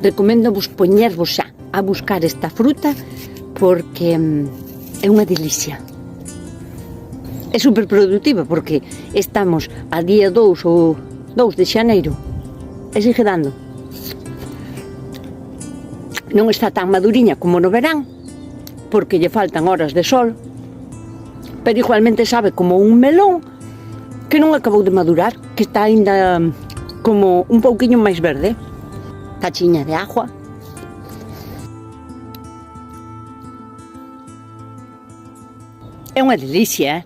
Recoméndovos poñervos xa a buscar esta fruta porque é unha delicia. É super productiva porque estamos a día 2 ou 2 de xaneiro e sigue dando. Non está tan maduriña como no verán porque lle faltan horas de sol, pero igualmente sabe como un melón que non acabou de madurar, que está aínda como un pouquiño máis verde. Cachiña de agua. É unha delicia,